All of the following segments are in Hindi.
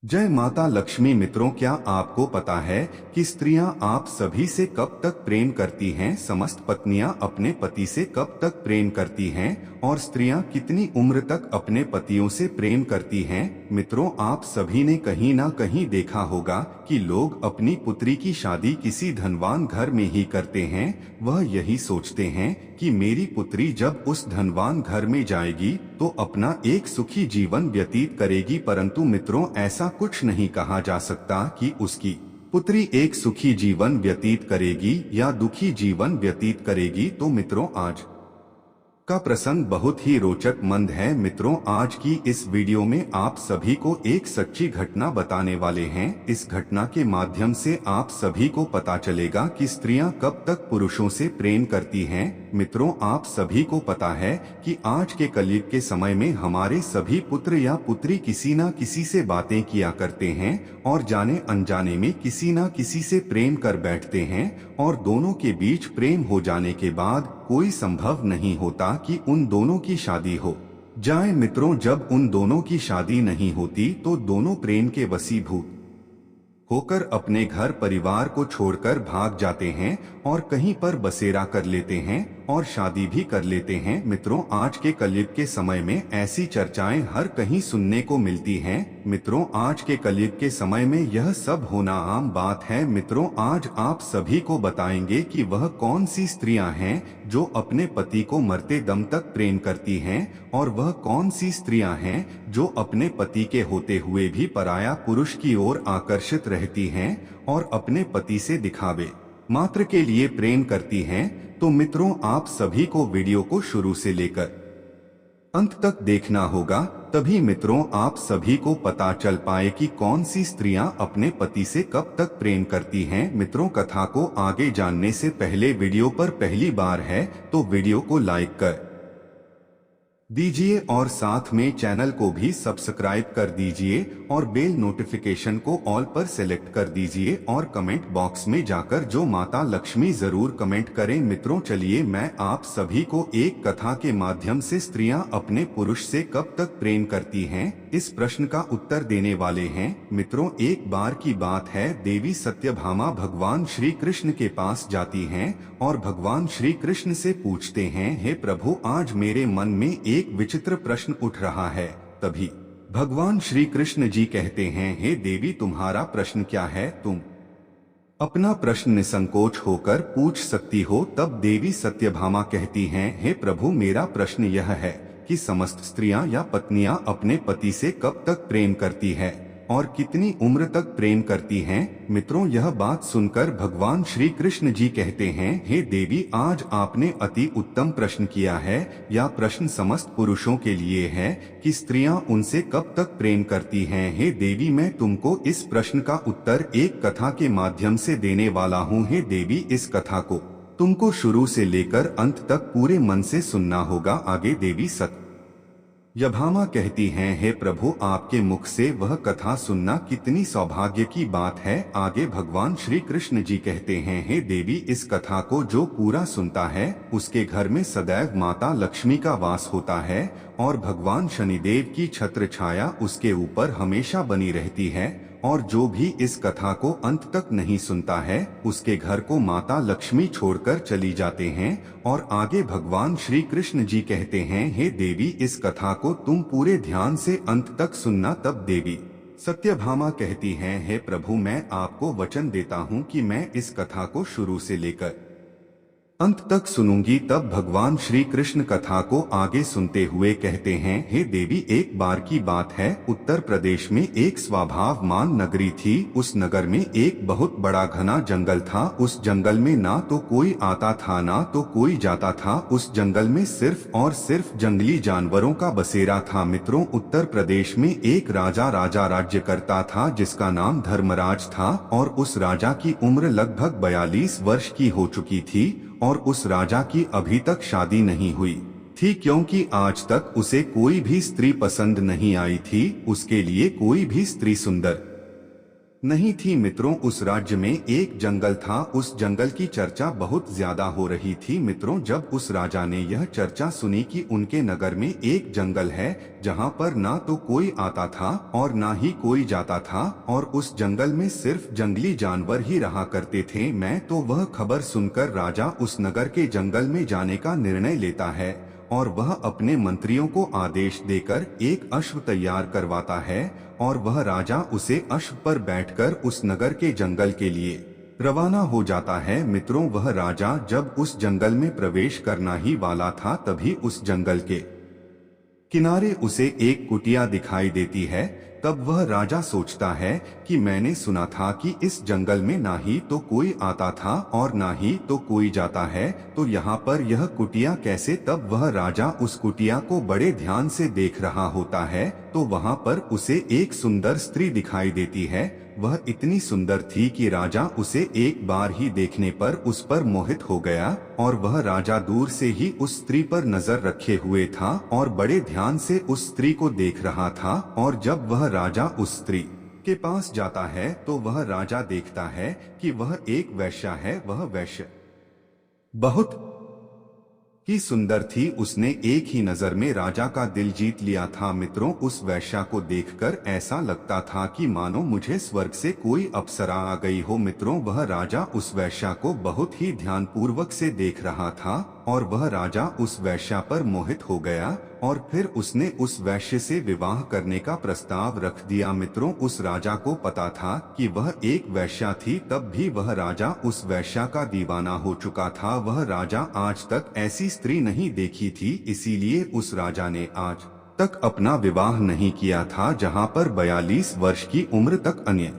जय माता लक्ष्मी। मित्रों, क्या आपको पता है कि स्त्रियां आप सभी से कब तक प्रेम करती हैं? समस्त पत्नियां अपने पति से कब तक प्रेम करती हैं और स्त्रियां कितनी उम्र तक अपने पतियों से प्रेम करती हैं? मित्रों, आप सभी ने कहीं ना कहीं देखा होगा कि लोग अपनी पुत्री की शादी किसी धनवान घर में ही करते हैं। वह यही सोचते हैं कि मेरी पुत्री जब उस धनवान घर में जाएगी तो अपना एक सुखी जीवन व्यतीत करेगी। परंतु मित्रों, ऐसा कुछ नहीं कहा जा सकता कि उसकी पुत्री एक सुखी जीवन व्यतीत करेगी या दुखी जीवन व्यतीत करेगी। तो मित्रों, आज का प्रसंग बहुत ही रोचक मंद है। मित्रों, आज की इस वीडियो में आप सभी को एक सच्ची घटना बताने वाले हैं। इस घटना के माध्यम से आप सभी को पता चलेगा कि स्त्रियां कब तक पुरुषों से प्रेम करती हैं। मित्रों, आप सभी को पता है कि आज के कलयुग के समय में हमारे सभी पुत्र या पुत्री किसी न किसी से बातें किया करते हैं और जाने अनजाने में किसी न किसी से प्रेम कर बैठते हैं और दोनों के बीच प्रेम हो जाने के बाद कोई संभव नहीं होता कि उन दोनों की शादी हो जाए। मित्रों, जब उन दोनों की शादी नहीं होती तो दोनों प्रेम के वशीभूत होकर अपने घर परिवार को छोड़कर भाग जाते हैं और कहीं पर बसेरा कर लेते हैं और शादी भी कर लेते हैं। मित्रों, आज के कलयुग के समय में ऐसी चर्चाएं हर कहीं सुनने को मिलती हैं। मित्रों, आज के कलयुग के समय में यह सब होना आम बात है। मित्रों, आज आप सभी को बताएंगे कि वह कौन सी स्त्रियां हैं जो अपने पति को मरते दम तक प्रेम करती हैं और वह कौन सी स्त्रियां हैं जो अपने पति के होते हुए भी पराया पुरुष की ओर आकर्षित रहती हैं और अपने पति से दिखावे मात्र के लिए प्रेम करती हैं। तो मित्रों, आप सभी को वीडियो को शुरू से लेकर अंत तक देखना होगा, तभी मित्रों आप सभी को पता चल पाए कि कौन सी स्त्रियां अपने पति से कब तक प्रेम करती हैं। मित्रों, कथा को आगे जानने से पहले वीडियो पर पहली बार है तो वीडियो को लाइक कर दीजिए और साथ में चैनल को भी सब्सक्राइब कर दीजिए और बेल नोटिफिकेशन को ऑल पर सेलेक्ट कर दीजिए और कमेंट बॉक्स में जाकर जो माता लक्ष्मी जरूर कमेंट करें। मित्रों, चलिए मैं आप सभी को एक कथा के माध्यम से स्त्रियां अपने पुरुष से कब तक प्रेम करती हैं इस प्रश्न का उत्तर देने वाले हैं। मित्रों, एक बार की बात है, देवी सत्यभामा भगवान श्री कृष्ण के पास जाती हैं और भगवान श्री कृष्ण से पूछते हैं, हे प्रभु, आज मेरे मन में एक विचित्र प्रश्न उठ रहा है। तभी भगवान श्री कृष्ण जी कहते हैं, हे देवी, तुम्हारा प्रश्न क्या है? तुम अपना प्रश्न निसंकोच होकर पूछ सकती हो। तब देवी सत्यभामा कहती हैं, हे प्रभु, मेरा प्रश्न यह है कि समस्त स्त्रियां या पत्नियां अपने पति से कब तक प्रेम करती है और कितनी उम्र तक प्रेम करती हैं। मित्रों, यह बात सुनकर भगवान श्री कृष्ण जी कहते हैं, हे देवी, आज आपने अति उत्तम प्रश्न किया है। यह प्रश्न समस्त पुरुषों के लिए है कि स्त्रियां उनसे कब तक प्रेम करती हैं। हे देवी, मैं तुमको इस प्रश्न का उत्तर एक कथा के माध्यम से देने वाला हूँ। हे देवी, इस कथा को तुमको शुरू से लेकर अंत तक पूरे मन से सुनना होगा। आगे देवी सत्यभामा कहती हैं, हे प्रभु, आपके मुख से वह कथा सुनना कितनी सौभाग्य की बात है। आगे भगवान श्री कृष्ण जी कहते हैं, हे देवी, इस कथा को जो पूरा सुनता है उसके घर में सदैव माता लक्ष्मी का वास होता है और भगवान शनिदेव की छत्र छाया उसके ऊपर हमेशा बनी रहती है। और जो भी इस कथा को अंत तक नहीं सुनता है उसके घर को माता लक्ष्मी छोड़कर चली जाते हैं। और आगे भगवान श्री कृष्ण जी कहते हैं, हे देवी, इस कथा को तुम पूरे ध्यान से अंत तक सुनना। तब देवी सत्यभामा कहती हैं, हे प्रभु, मैं आपको वचन देता हूँ कि मैं इस कथा को शुरू से लेकर अंत तक सुनूंगी। तब भगवान श्री कृष्ण कथा को आगे सुनते हुए कहते हैं, हे देवी, एक बार की बात है, उत्तर प्रदेश में एक स्वभावमान नगरी थी। उस नगर में एक बहुत बड़ा घना जंगल था। उस जंगल में ना तो कोई आता था ना तो कोई जाता था। उस जंगल में सिर्फ और सिर्फ जंगली जानवरों का बसेरा था। मित्रों, उत्तर प्रदेश में एक राजा राज्य करता था जिसका नाम धर्मराज था और उस राजा की उम्र लगभग 42 वर्ष की हो चुकी थी और उस राजा की अभी तक शादी नहीं हुई थी, क्योंकि आज तक उसे कोई भी स्त्री पसंद नहीं आई थी। उसके लिए कोई भी स्त्री सुंदर नहीं थी मित्रों। उस राज्य में एक जंगल था। उस जंगल की चर्चा बहुत ज्यादा हो रही थी मित्रों। जब उस राजा ने यह चर्चा सुनी कि उनके नगर में एक जंगल है जहां पर ना तो कोई आता था और ना ही कोई जाता था और उस जंगल में सिर्फ जंगली जानवर ही रहा करते थे, मैं तो वह खबर सुनकर राजा उस नगर के जंगल में जाने का निर्णय लेता है और वह अपने मंत्रियों को आदेश देकर एक अश्व तैयार करवाता है और वह राजा उसे अश्व पर बैठकर उस नगर के जंगल के लिए रवाना हो जाता है मित्रों। वह राजा जब उस जंगल में प्रवेश करना ही वाला था तभी उस जंगल के किनारे उसे एक कुटिया दिखाई देती है। तब वह राजा सोचता है कि मैंने सुना था कि इस जंगल में ना ही तो कोई आता था और ना ही तो कोई जाता है, तो यहाँ पर यह कुटिया कैसे। तब वह राजा उस कुटिया को बड़े ध्यान से देख रहा होता है तो वहाँ पर उसे एक सुंदर स्त्री दिखाई देती है। वह इतनी सुंदर थी कि राजा उसे एक बार ही देखने पर उस पर मोहित हो गया और वह राजा दूर से ही उस स्त्री पर नजर रखे हुए था और बड़े ध्यान से उस स्त्री को देख रहा था। और जब वह राजा उस स्त्री के पास जाता है तो वह राजा देखता है कि वह एक वैश्या है। वह वैश्य बहुत ही सुंदर थी। उसने एक ही नजर में राजा का दिल जीत लिया था मित्रों। उस वैश्या को देखकर ऐसा लगता था कि मानो मुझे स्वर्ग से कोई अप्सरा आ गई हो मित्रों। वह राजा उस वैश्या को बहुत ही ध्यानपूर्वक से देख रहा था और वह राजा उस वैश्या पर मोहित हो गया और फिर उसने उस वैश्य से विवाह करने का प्रस्ताव रख दिया मित्रों। उस राजा को पता था कि वह एक वैश्या थी, तब भी वह राजा उस वैश्या का दीवाना हो चुका था। वह राजा आज तक ऐसी स्त्री नहीं देखी थी, इसीलिए उस राजा ने आज तक अपना विवाह नहीं किया था। जहां पर 42 वर्ष की उम्र तक अन्य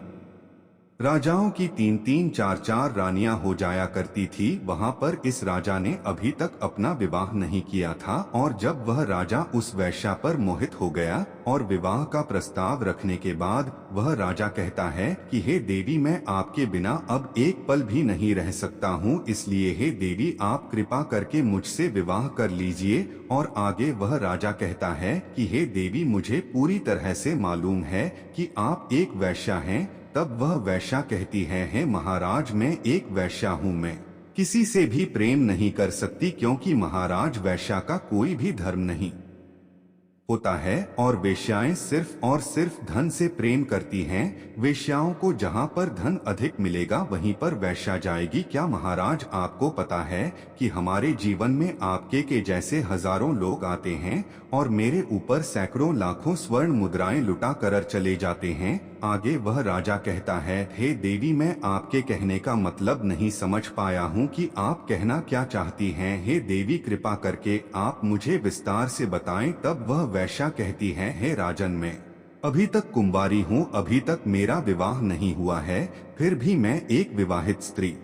राजाओं की 3-3 4-4 रानियां हो जाया करती थी, वहां पर इस राजा ने अभी तक अपना विवाह नहीं किया था। और जब वह राजा उस वैश्या पर मोहित हो गया और विवाह का प्रस्ताव रखने के बाद वह राजा कहता है कि हे देवी, मैं आपके बिना अब एक पल भी नहीं रह सकता हूँ, इसलिए हे देवी आप कृपा करके मुझसे विवाह कर लीजिए। और आगे वह राजा कहता है कि हे देवी, मुझे पूरी तरह से मालूम है कि आप एक वैश्या हैं। तब वह वैश्या कहती है महाराज, मैं एक वैश्या हूँ, मैं किसी से भी प्रेम नहीं कर सकती, क्योंकि महाराज वैश्या का कोई भी धर्म नहीं होता है और वेश्याएं सिर्फ और सिर्फ धन से प्रेम करती हैं। वेश्याओं को जहां पर धन अधिक मिलेगा वहीं पर वैश्या जाएगी। क्या महाराज आपको पता है कि हमारे जीवन में आपके के जैसे हजारों लोग आते हैं और मेरे ऊपर सैकड़ों लाखों स्वर्ण मुद्राएं लुटा कर चले जाते हैं। आगे वह राजा कहता है, हे देवी, मैं आपके कहने का मतलब नहीं समझ पाया हूँ कि आप कहना क्या चाहती हैं। हे देवी, कृपा करके आप मुझे विस्तार से बताएं। तब वह वैश्या कहती है, हे राजन, मैं अभी तक कुंवारी हूँ, अभी तक मेरा विवाह नहीं हुआ है, फिर भी मैं एक विवाहित स्त्री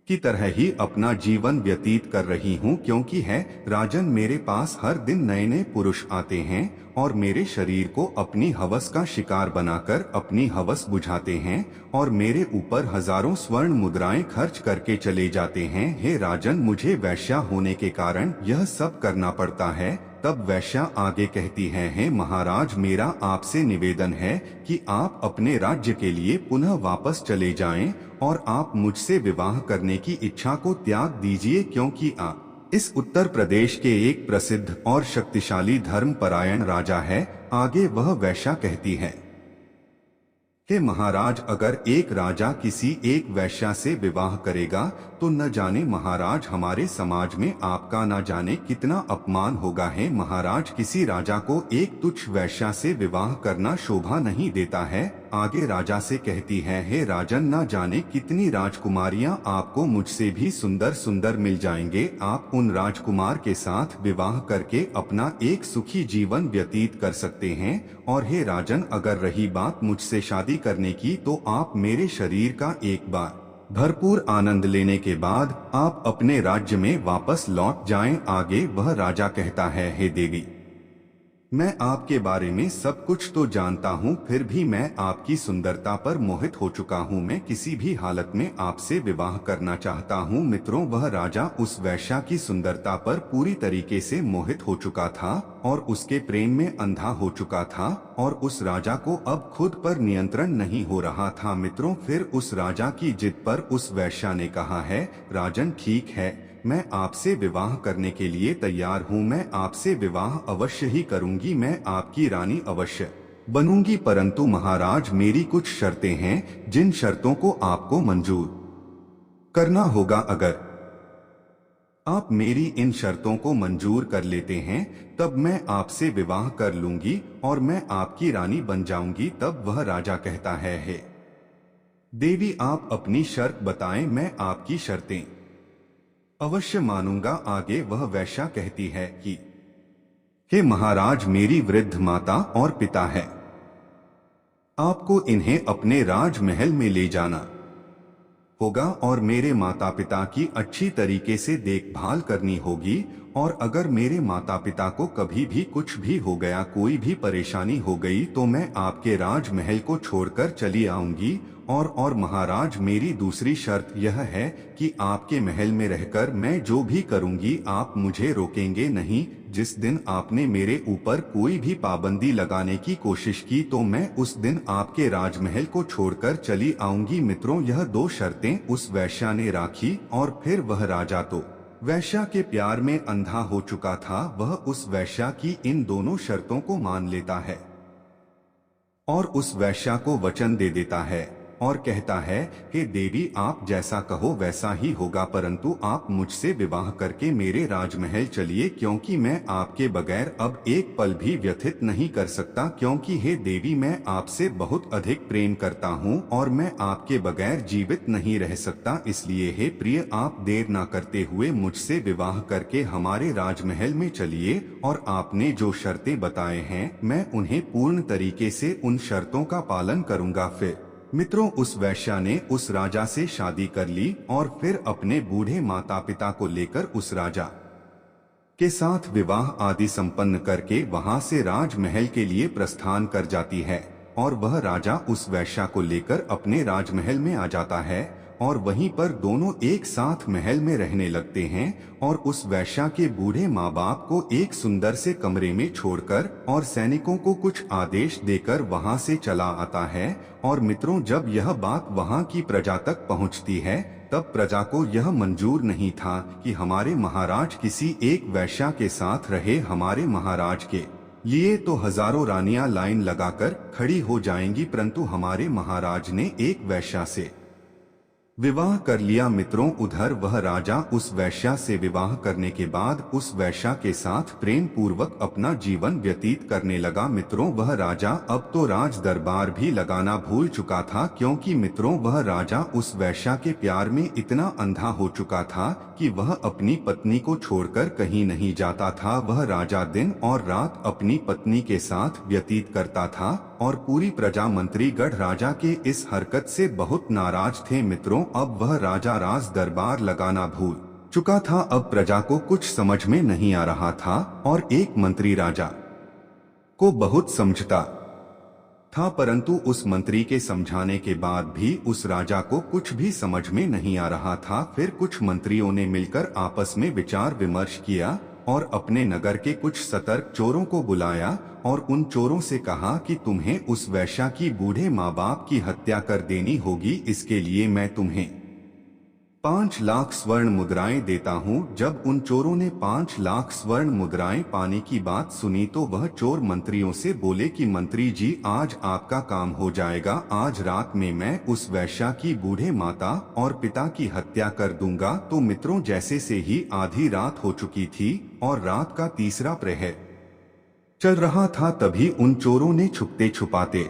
की तरह ही अपना जीवन व्यतीत कर रही हूँ, क्योंकि है राजन, मेरे पास हर दिन नए नए पुरुष आते हैं और मेरे शरीर को अपनी हवस का शिकार बनाकर अपनी हवस बुझाते हैं और मेरे ऊपर हजारों स्वर्ण मुद्राएं खर्च करके चले जाते हैं। हे राजन, मुझे वैश्या होने के कारण यह सब करना पड़ता है। तब वैश्या आगे कहती है, हे महाराज, मेरा आपसे निवेदन है कि आप अपने राज्य के लिए पुनः वापस चले जाएं और आप मुझसे विवाह करने की इच्छा को त्याग दीजिए, क्योंकि आप इस उत्तर प्रदेश के एक प्रसिद्ध और शक्तिशाली धर्मपरायण राजा है। आगे वह वैश्या कहती है, हे महाराज, अगर एक राजा किसी एक वैश्या से विवाह करेगा तो न जाने महाराज हमारे समाज में आपका न जाने कितना अपमान होगा। है महाराज, किसी राजा को एक तुच्छ वैश्या से विवाह करना शोभा नहीं देता है। आगे राजा से कहती है, हे राजन, न जाने कितनी राजकुमारियां आपको मुझसे भी सुंदर सुंदर मिल जाएंगे। आप उन राजकुमार के साथ विवाह करके अपना एक सुखी जीवन व्यतीत कर सकते हैं। और हे राजन, अगर रही बात मुझसे शादी करने की तो आप मेरे शरीर का एक बार भरपूर आनंद लेने के बाद आप अपने राज्य में वापस लौट जाएं। आगे वह राजा कहता है, हे देवी, मैं आपके बारे में सब कुछ तो जानता हूँ, फिर भी मैं आपकी सुंदरता पर मोहित हो चुका हूँ। मैं किसी भी हालत में आपसे विवाह करना चाहता हूँ। मित्रों, वह राजा उस वेश्या की सुंदरता पर पूरी तरीके से मोहित हो चुका था और उसके प्रेम में अंधा हो चुका था और उस राजा को अब खुद पर नियंत्रण नहीं हो रहा था। मित्रों, फिर उस राजा की जिद पर उस वेश्या ने कहा है, राजन ठीक है, मैं आपसे विवाह करने के लिए तैयार हूँ। मैं आपसे विवाह अवश्य ही करूंगी, मैं आपकी रानी अवश्य बनूंगी, परंतु महाराज मेरी कुछ शर्तें हैं जिन शर्तों को आपको मंजूर करना होगा। अगर आप मेरी इन शर्तों को मंजूर कर लेते हैं तब मैं आपसे विवाह कर लूंगी और मैं आपकी रानी बन जाऊंगी। तब वह राजा कहता है, हे देवी, आप अपनी शर्त बताएं, मैं आपकी शर्तें अवश्य मानूंगा। आगे वह वेश्या कहती है कि हे महाराज, मेरी वृद्ध माता और पिता है, आपको इन्हें अपने राजमहल में ले जाना होगा और मेरे माता पिता की अच्छी तरीके से देखभाल करनी होगी। और अगर मेरे माता पिता को कभी भी कुछ भी हो गया, कोई भी परेशानी हो गई, तो मैं आपके राजमहल को छोड़कर चली आऊंगी। और महाराज, मेरी दूसरी शर्त यह है कि आपके महल में रहकर मैं जो भी करूंगी आप मुझे रोकेंगे नहीं। जिस दिन आपने मेरे ऊपर कोई भी पाबंदी लगाने की कोशिश की तो मैं उस दिन आपके राजमहल को छोड़कर चली आऊंगी। मित्रों, यह दो शर्तें उस वेश्या ने राखी और फिर वह राजा तो वेश्या के प्यार में अंधा हो चुका था। वह उस वेश्या की इन दोनों शर्तों को मान लेता है और उस वेश्या को वचन दे देता है और कहता है कि देवी, आप जैसा कहो वैसा ही होगा, परंतु आप मुझसे विवाह करके मेरे राजमहल चलिए, क्योंकि मैं आपके बगैर अब एक पल भी व्यतीत नहीं कर सकता। क्योंकि हे देवी, मैं आपसे बहुत अधिक प्रेम करता हूँ और मैं आपके बगैर जीवित नहीं रह सकता। इसलिए हे प्रिय, आप देर न करते हुए मुझसे विवाह करके हमारे राजमहल में चलिए और आपने जो शर्तें बताए हैं मैं उन्हें पूर्ण तरीके से उन शर्तों का पालन करूँगा। फिर मित्रों, उस वेश्या ने उस राजा से शादी कर ली और फिर अपने बूढ़े माता पिता को लेकर उस राजा के साथ विवाह आदि संपन्न करके वहां से राजमहल के लिए प्रस्थान कर जाती है। और वह राजा उस वेश्या को लेकर अपने राजमहल में आ जाता है और वहीं पर दोनों एक साथ महल में रहने लगते हैं और उस वेश्या के बूढ़े माँ बाप को एक सुंदर से कमरे में छोड़कर और सैनिकों को कुछ आदेश देकर वहां से चला आता है। और मित्रों, जब यह बात वहां की प्रजा तक पहुंचती है तब प्रजा को यह मंजूर नहीं था कि हमारे महाराज किसी एक वेश्या के साथ रहे। हमारे महाराज के लिए तो हजारों रानियां लाइन लगाकर खड़ी हो जाएंगी, परंतु हमारे महाराज ने एक वेश्या से विवाह कर लिया। मित्रों, उधर वह राजा उस वेश्या से विवाह करने के बाद उस वेश्या के साथ प्रेम पूर्वक अपना जीवन व्यतीत करने लगा। मित्रों, वह राजा अब तो राज दरबार भी लगाना भूल चुका था, क्योंकि मित्रों वह राजा उस वेश्या के प्यार में इतना अंधा हो चुका था कि वह अपनी पत्नी को छोड़कर कहीं नहीं जाता था। वह राजा दिन और रात अपनी पत्नी के साथ व्यतीत करता था और पूरी प्रजा मंत्रीगढ़ राजा के इस हरकत से बहुत नाराज थे। मित्रों, अब वह राजा राज दरबार लगाना भूल चुका था। अब प्रजा को कुछ समझ में नहीं आ रहा था और एक मंत्री राजा को बहुत समझता था, परंतु उस मंत्री के समझाने के बाद भी उस राजा को कुछ भी समझ में नहीं आ रहा था। फिर कुछ मंत्रियों ने मिलकर आपस में विचार विमर्श किया और अपने नगर के कुछ सतर्क चोरों को बुलाया और उन चोरों से कहा कि तुम्हें उस वेश्या की बूढ़े माँ बाप की हत्या कर देनी होगी। इसके लिए मैं तुम्हें 5 लाख स्वर्ण मुद्राएं देता हूँ। जब उन चोरों ने 5 लाख स्वर्ण मुद्राएं पाने की बात सुनी तो वह चोर मंत्रियों से बोले कि मंत्री जी, आज आपका काम हो जाएगा। आज रात में मैं उस वेश्या की बूढ़े माता और पिता की हत्या कर दूंगा। तो मित्रों, जैसे से ही आधी रात हो चुकी थी और रात का तीसरा प्रहर चल रहा था, तभी उन चोरों ने छुपते छुपाते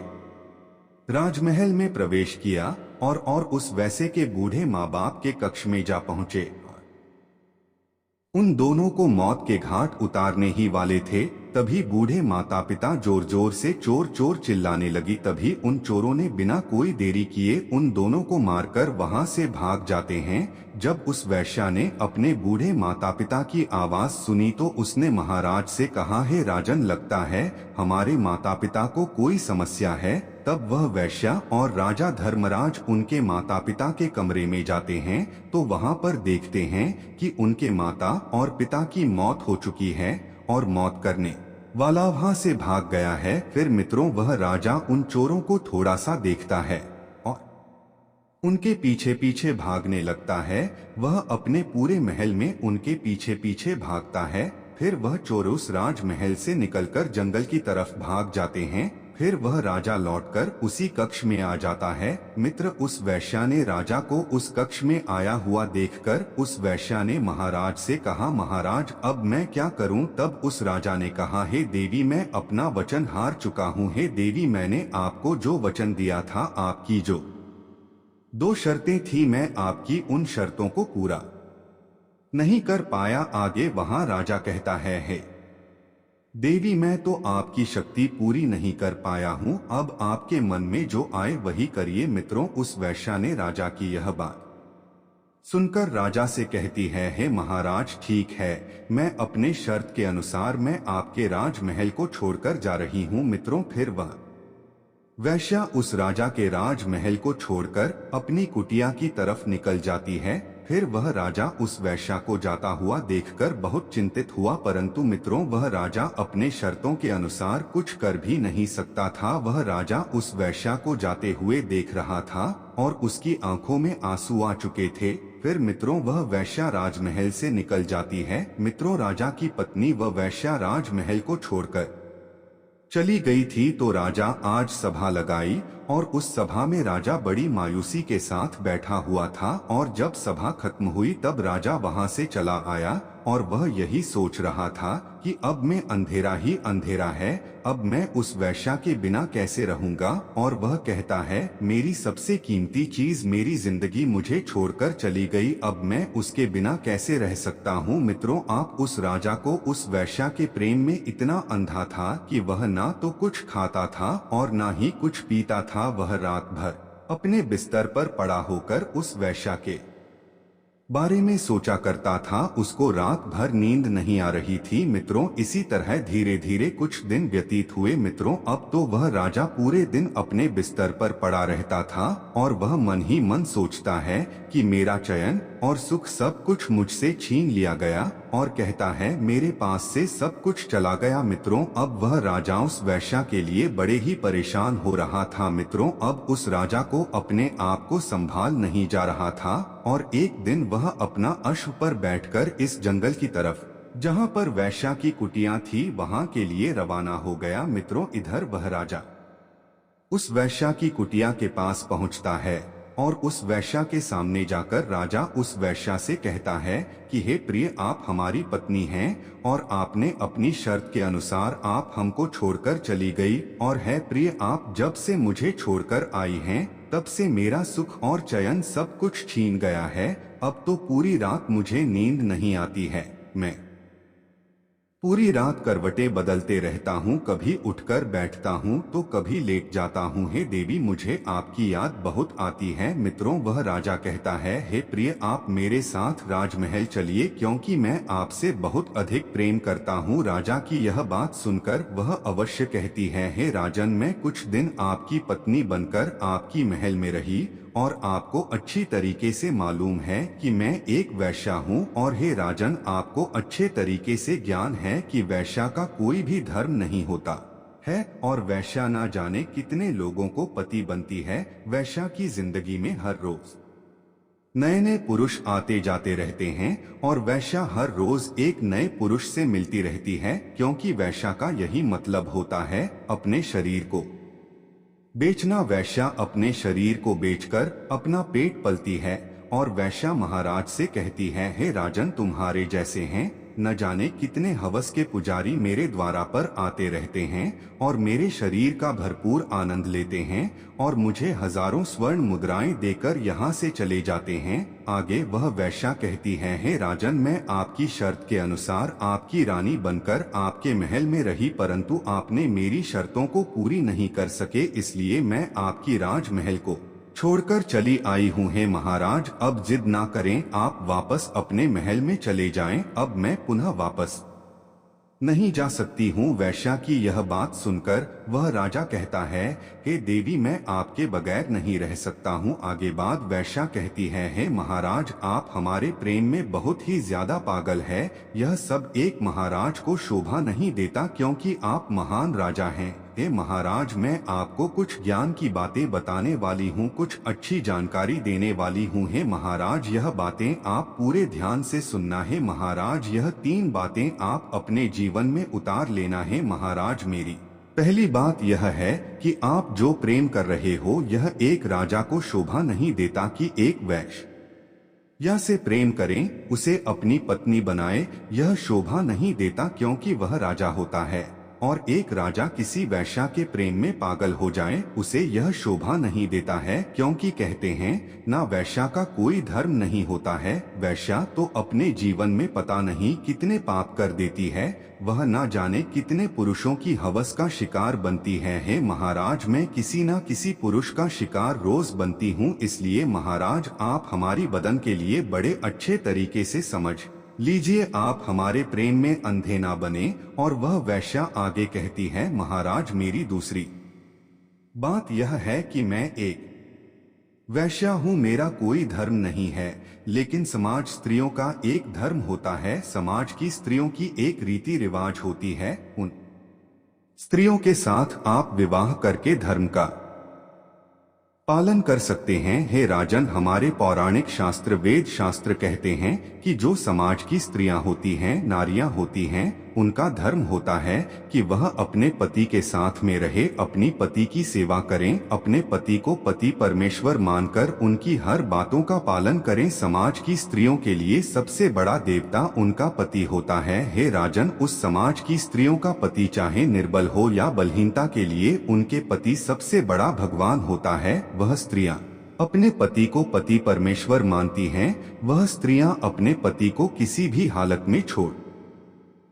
राजमहल में प्रवेश किया और उस वैसे के बूढ़े माँ बाप के कक्ष में जा पहुंचे। उन दोनों को मौत के घाट उतारने ही वाले थे, तभी बूढ़े माता पिता जोर जोर से चोर चोर चिल्लाने लगी। तभी उन चोरों ने बिना कोई देरी किए उन दोनों को मारकर वहां से भाग जाते हैं। जब उस वैश्या ने अपने बूढ़े माता पिता की आवाज सुनी तो उसने महाराज से कहा, हे राजन, लगता है हमारे माता पिता को कोई समस्या है। तब वह वैश्या और राजा धर्मराज उनके माता पिता के कमरे में जाते हैं तो वहां पर देखते हैं कि उनके माता और पिता की मौत हो चुकी है और मौत करने वाला वहां से भाग गया है। फिर मित्रों, वह राजा उन चोरों को थोड़ा सा देखता है और उनके पीछे पीछे भागने लगता है। वह अपने पूरे महल में उनके पीछे पीछे भागता है। फिर वह चोर उस राजमहल से निकलकर जंगल की तरफ भाग जाते हैं। फिर वह राजा लौटकर उसी कक्ष में आ जाता है। मित्र, उस वैश्या ने राजा को उस कक्ष में आया हुआ देखकर उस वैश्या ने महाराज से कहा, महाराज, अब मैं क्या करूं? तब उस राजा ने कहा, हे देवी, मैं अपना वचन हार चुका हूं। हे देवी, मैंने आपको जो वचन दिया था, आपकी जो 2 शर्तें थी, मैं आपकी उन शर्तों को पूरा नहीं कर पाया। आगे वहां राजा कहता है, हे देवी, मैं तो आपकी शक्ति पूरी नहीं कर पाया हूँ। अब आपके मन में जो आए वही करिए। मित्रों, उस वैश्या ने राजा की यह बात सुनकर राजा से कहती है, हे महाराज, ठीक है, मैं अपने शर्त के अनुसार मैं आपके राजमहल को छोड़कर जा रही हूँ। मित्रों, फिर वह वैश्या उस राजा के राजमहल को छोड़कर अपनी कुटिया की तरफ निकल जाती है। फिर वह राजा उस वैश्या को जाता हुआ देखकर बहुत चिंतित हुआ, परंतु मित्रों, वह राजा अपने शर्तों के अनुसार कुछ कर भी नहीं सकता था। वह राजा उस वैश्या को जाते हुए देख रहा था और उसकी आंखों में आंसू आ चुके थे। फिर मित्रों, वह वैश्या राजमहल से निकल जाती है। मित्रों, राजा की पत्नी वह वैश्या राजमहल को छोड़कर चली गई थी तो राजा आज सभा लगाई और उस सभा में राजा बड़ी मायूसी के साथ बैठा हुआ था। और जब सभा खत्म हुई तब राजा वहां से चला आया और वह यही सोच रहा था कि अब मैं अंधेरा ही अंधेरा है, अब मैं उस वैश्या के बिना कैसे रहूंगा। और वह कहता है, मेरी सबसे कीमती चीज मेरी जिंदगी मुझे छोड़कर चली गई, अब मैं उसके बिना कैसे रह सकता हूँ। मित्रों, आप उस राजा को उस वैश्या के प्रेम में इतना अंधा था कि वह ना तो कुछ खाता था और ना ही कुछ पीता था। वह रात भर अपने बिस्तर पर पड़ा होकर उस वैश्या के बारे में सोचा करता था। उसको रात भर नींद नहीं आ रही थी। मित्रों, इसी तरह धीरे धीरे कुछ दिन व्यतीत हुए। मित्रों, अब तो वह राजा पूरे दिन अपने बिस्तर पर पड़ा रहता था और वह मन ही मन सोचता है कि मेरा चयन और सुख सब कुछ मुझसे छीन लिया गया, और कहता है मेरे पास से सब कुछ चला गया। मित्रों, अब वह राजा उस वैश्या के लिए बड़े ही परेशान हो रहा था। मित्रों, अब उस राजा को अपने आप को संभाल नहीं जा रहा था और एक दिन वह अपना अश्व पर बैठकर इस जंगल की तरफ, जहां पर वैश्या की कुटिया थी, वहां के लिए रवाना हो गया। मित्रों, इधर वह राजा उस वैश्या की कुटिया के पास पहुंचता है और उस वैश्या के सामने जाकर राजा उस वैश्या से कहता है कि हे प्रिय, आप हमारी पत्नी हैं और आपने अपनी शर्त के अनुसार आप हमको छोड़कर चली गई, और है प्रिय, आप जब से मुझे छोड़कर आई हैं तब से मेरा सुख और चयन सब कुछ छीन गया है। अब तो पूरी रात मुझे नींद नहीं आती है, मैं पूरी रात करवटें बदलते रहता हूँ, कभी उठकर बैठता हूँ तो कभी लेट जाता हूँ। हे देवी, मुझे आपकी याद बहुत आती है। मित्रों, वह राजा कहता है, हे प्रिय, आप मेरे साथ राजमहल चलिए क्योंकि मैं आपसे बहुत अधिक प्रेम करता हूँ। राजा की यह बात सुनकर वह अवश्य कहती है, हे राजन, मैं कुछ दिन आपकी पत्नी बनकर आपकी महल में रही और आपको अच्छी तरीके से मालूम है कि मैं एक वैश्या हूँ, और हे राजन, आपको अच्छे तरीके से ज्ञान है कि वैश्या का कोई भी धर्म नहीं होता है और वैश्या ना जाने कितने लोगों को पति बनती है। वैश्या की जिंदगी में हर रोज नए नए पुरुष आते जाते रहते हैं और वैश्या हर रोज एक नए पुरुष से मिलती रहती है, क्योंकि वैश्या का यही मतलब होता है अपने शरीर को बेचना। वैश्या अपने शरीर को बेचकर अपना पेट पलती है और वैश्या महाराज से कहती है, हे राजन, तुम्हारे जैसे हैं न जाने कितने हवस के पुजारी मेरे द्वारा पर आते रहते हैं और मेरे शरीर का भरपूर आनंद लेते हैं और मुझे हजारों स्वर्ण मुद्राएं देकर यहाँ से चले जाते हैं। आगे वह वैश्या कहती है, हे राजन, मैं आपकी शर्त के अनुसार आपकी रानी बनकर आपके महल में रही, परंतु आपने मेरी शर्तों को पूरी नहीं कर सके, इसलिए मैं आपकी राजमहल को छोड़कर चली आई हूँ। हे महाराज, अब जिद ना करें, आप वापस अपने महल में चले जाएं, अब मैं पुनः वापस नहीं जा सकती हूँ। वैश्या की यह बात सुनकर वह राजा कहता है, हे देवी, मैं आपके बगैर नहीं रह सकता हूँ। आगे बात वैश्या कहती है, हे महाराज, आप हमारे प्रेम में बहुत ही ज्यादा पागल है। यह सब एक महाराज को शोभा नहीं देता, क्योंकि आप महान राजा हैं। हे महाराज, मैं आपको कुछ ज्ञान की बातें बताने वाली हूँ, कुछ अच्छी जानकारी देने वाली हूँ। हे महाराज, यह बातें आप पूरे ध्यान से सुनना है। महाराज, यह 3 बातें आप अपने जीवन में उतार लेना है। महाराज, मेरी पहली बात यह है कि आप जो प्रेम कर रहे हो यह एक राजा को शोभा नहीं देता कि एक वैश्या से प्रेम करें, उसे अपनी पत्नी बनाए। यह शोभा नहीं देता, क्योंकि वह राजा होता है, और एक राजा किसी वैश्या के प्रेम में पागल हो जाए, उसे यह शोभा नहीं देता है, क्योंकि कहते हैं ना वैश्या का कोई धर्म नहीं होता है। वैश्या तो अपने जीवन में पता नहीं कितने पाप कर देती है, वह ना जाने कितने पुरुषों की हवस का शिकार बनती है। हे महाराज, मैं किसी ना किसी पुरुष का शिकार रोज बनती हूँ, इसलिए महाराज, आप हमारी बदन के लिए बड़े अच्छे तरीके से समझ लीजिए, आप हमारे प्रेम में अंधे ना बने। और वह वैश्या आगे कहती है, महाराज, मेरी दूसरी बात यह है कि मैं एक वैश्या हूँ, मेरा कोई धर्म नहीं है, लेकिन समाज स्त्रियों का एक धर्म होता है। समाज की स्त्रियों की एक रीति रिवाज होती है, उन स्त्रियों के साथ आप विवाह करके धर्म का पालन कर सकते हैं। हे राजन, हमारे पौराणिक शास्त्र वेद शास्त्र कहते हैं कि जो समाज की स्त्रियां होती हैं, नारियां होती हैं, उनका धर्म होता है कि वह अपने पति के साथ में रहे, अपनी पति की सेवा करें, अपने पति को पति परमेश्वर मानकर उनकी हर बातों का पालन करें। समाज की स्त्रियों के लिए सबसे बड़ा देवता उनका पति होता है। हे राजन, उस समाज की स्त्रियों का पति चाहे निर्बल हो या बलहीनता के लिए उनके पति सबसे बड़ा भगवान होता है। वह स्त्रियां अपने पति को पति परमेश्वर मानती हैं। वह स्त्रियां अपने पति को किसी भी हालत में छोड़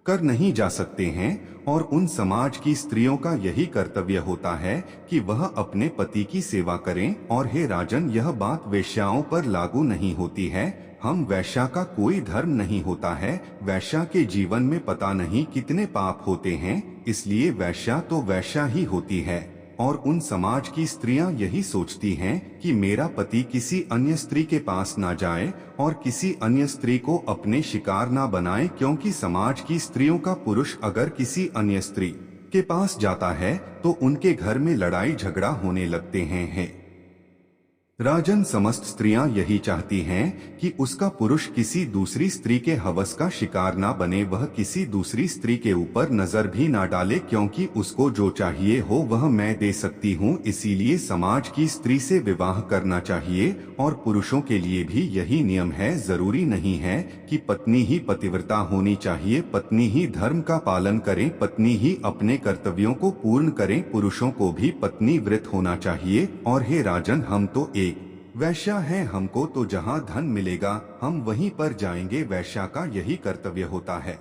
कर नहीं जा सकते हैं, और उन समाज की स्त्रियों का यही कर्तव्य होता है कि वह अपने पति की सेवा करें। और हे राजन, यह बात वेश्याओं पर लागू नहीं होती है। हम वैश्या का कोई धर्म नहीं होता है। वैश्या के जीवन में पता नहीं कितने पाप होते हैं, इसलिए वैश्या तो वैश्या ही होती है। और उन समाज की स्त्रियां यही सोचती हैं कि मेरा पति किसी अन्य स्त्री के पास ना जाए और किसी अन्य स्त्री को अपने शिकार ना बनाए, क्योंकि समाज की स्त्रियों का पुरुष अगर किसी अन्य स्त्री के पास जाता है तो उनके घर में लड़ाई झगड़ा होने लगते हैं। राजन, समस्त स्त्रियां यही चाहती हैं कि उसका पुरुष किसी दूसरी स्त्री के हवस का शिकार ना बने, वह किसी दूसरी स्त्री के ऊपर नजर भी ना डाले, क्योंकि उसको जो चाहिए हो वह मैं दे सकती हूँ। इसीलिए समाज की स्त्री से विवाह करना चाहिए, और पुरुषों के लिए भी यही नियम है। जरूरी नहीं है कि पत्नी ही पतिव्रता होनी चाहिए, पत्नी ही धर्म का पालन करे, पत्नी ही अपने कर्तव्यों को पूर्ण करे, पुरुषों को भी पत्नी व्रत होना चाहिए। और हे राजन, हम तो एक वैश्या हैं, हमको तो जहां धन मिलेगा हम वहीं पर जाएंगे। वैश्या का यही कर्तव्य होता है।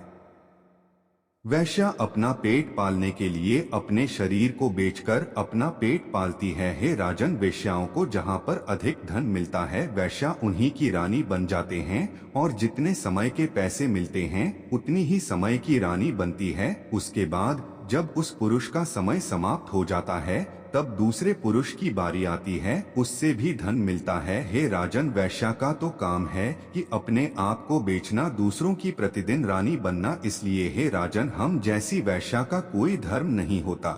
वैश्या अपना पेट पालने के लिए अपने शरीर को बेचकर अपना पेट पालती है। हे राजन, वेश्याओं को जहां पर अधिक धन मिलता है वैश्या उन्हीं की रानी बन जाते हैं, और जितने समय के पैसे मिलते हैं उतनी ही समय की रानी बनती है। उसके बाद जब उस पुरुष का समय समाप्त हो जाता है तब दूसरे पुरुष की बारी आती है, उससे भी धन मिलता है। हे राजन, वैश्या का तो काम है कि अपने आप को बेचना, दूसरों की प्रतिदिन रानी बनना। इसलिए हे राजन, हम जैसी वैश्या का कोई धर्म नहीं होता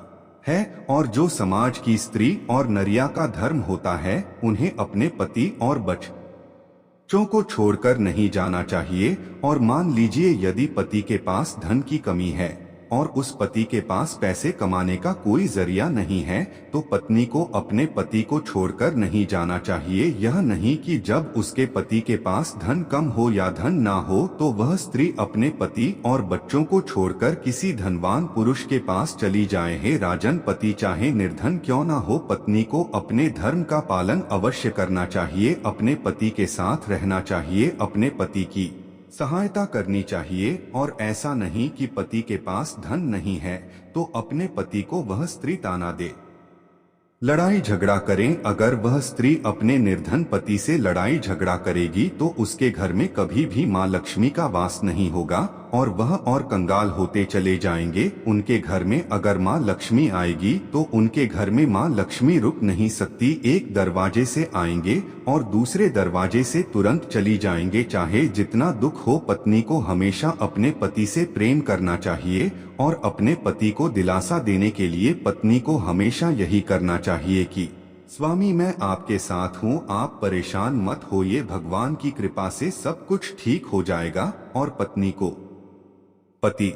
है। और जो समाज की स्त्री और नरिया का धर्म होता है, उन्हें अपने पति और बच्चों को छोड़कर नहीं जाना चाहिए। और मान लीजिए यदि पति के पास धन की कमी है और उस पति के पास पैसे कमाने का कोई जरिया नहीं है, तो पत्नी को अपने पति को छोड़कर नहीं जाना चाहिए। यह नहीं कि जब उसके पति के पास धन कम हो या धन ना हो तो वह स्त्री अपने पति और बच्चों को छोड़कर किसी धनवान पुरुष के पास चली जाए। हे राजन, पति चाहे निर्धन क्यों ना हो, पत्नी को अपने धर्म का पालन अवश्य करना चाहिए, अपने पति के साथ रहना चाहिए, अपने पति की सहायता करनी चाहिए। और ऐसा नहीं कि पति के पास धन नहीं है तो अपने पति को वह स्त्री ताना दे, लड़ाई झगड़ा करें। अगर वह स्त्री अपने निर्धन पति से लड़ाई झगड़ा करेगी तो उसके घर में कभी भी माँ लक्ष्मी का वास नहीं होगा और वह और कंगाल होते चले जाएंगे। उनके घर में अगर माँ लक्ष्मी आएगी तो उनके घर में माँ लक्ष्मी रुक नहीं सकती, एक दरवाजे से आएंगे और दूसरे दरवाजे से तुरंत चली जाएंगे। चाहे जितना दुख हो, पत्नी को हमेशा अपने पति से प्रेम करना चाहिए और अपने पति को दिलासा देने के लिए पत्नी को हमेशा यही करना चाहिए कि स्वामी मैं आपके साथ हूँ, आप परेशान मत होइए, भगवान की कृपा से सब कुछ ठीक हो जाएगा। और पत्नी को पति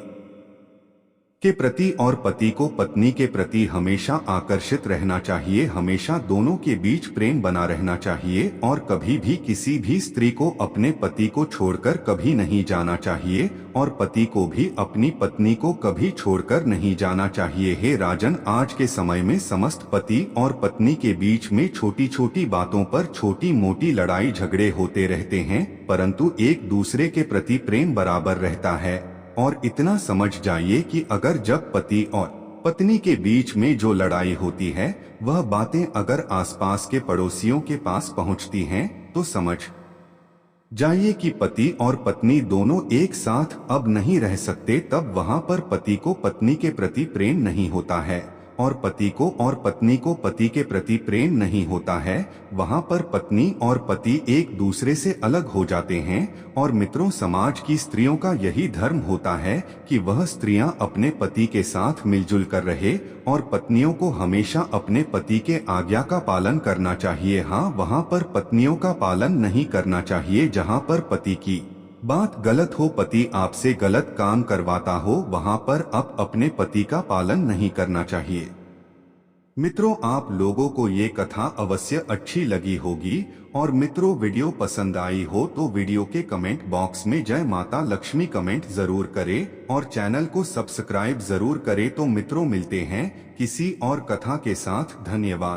के प्रति और पति को पत्नी के प्रति हमेशा आकर्षित रहना चाहिए, हमेशा दोनों के बीच प्रेम बना रहना चाहिए और कभी भी किसी भी स्त्री को अपने पति को छोड़कर कभी नहीं जाना चाहिए और पति को भी अपनी पत्नी को कभी छोड़कर नहीं जाना चाहिए। हे राजन, आज के समय में समस्त पति और पत्नी के बीच में छोटी छोटी बातों पर छोटी मोटी लड़ाई झगड़े होते रहते हैं, परंतु एक दूसरे के प्रति प्रेम बराबर रहता है। और इतना समझ जाइए कि अगर जब पति और पत्नी के बीच में जो लड़ाई होती है वह बातें अगर आसपास के पड़ोसियों के पास पहुंचती हैं तो समझ जाइए कि पति और पत्नी दोनों एक साथ अब नहीं रह सकते। तब वहां पर पति को पत्नी के प्रति प्रेम नहीं होता है और पति को और पत्नी को पति के प्रति प्रेम नहीं होता है। वहां पर पत्नी और पति एक दूसरे से अलग हो जाते हैं। और मित्रों, समाज की स्त्रियों का यही धर्म होता है कि वह स्त्रियां अपने पति के साथ मिलजुल कर रहे और पत्नियों को हमेशा अपने पति के आज्ञा का पालन करना चाहिए। हाँ, वहां पर पत्नियों का पालन नहीं करना चाहिए। जहां पर पति की बात गलत हो, पति आपसे गलत काम करवाता हो, वहां पर आप अपने पति का पालन नहीं करना चाहिए। मित्रों, आप लोगों को ये कथा अवश्य अच्छी लगी होगी और मित्रों, वीडियो पसंद आई हो तो वीडियो के कमेंट बॉक्स में जय माता लक्ष्मी कमेंट जरूर करें और चैनल को सब्सक्राइब जरूर करें। तो मित्रों, मिलते हैं किसी और कथा के साथ। धन्यवाद।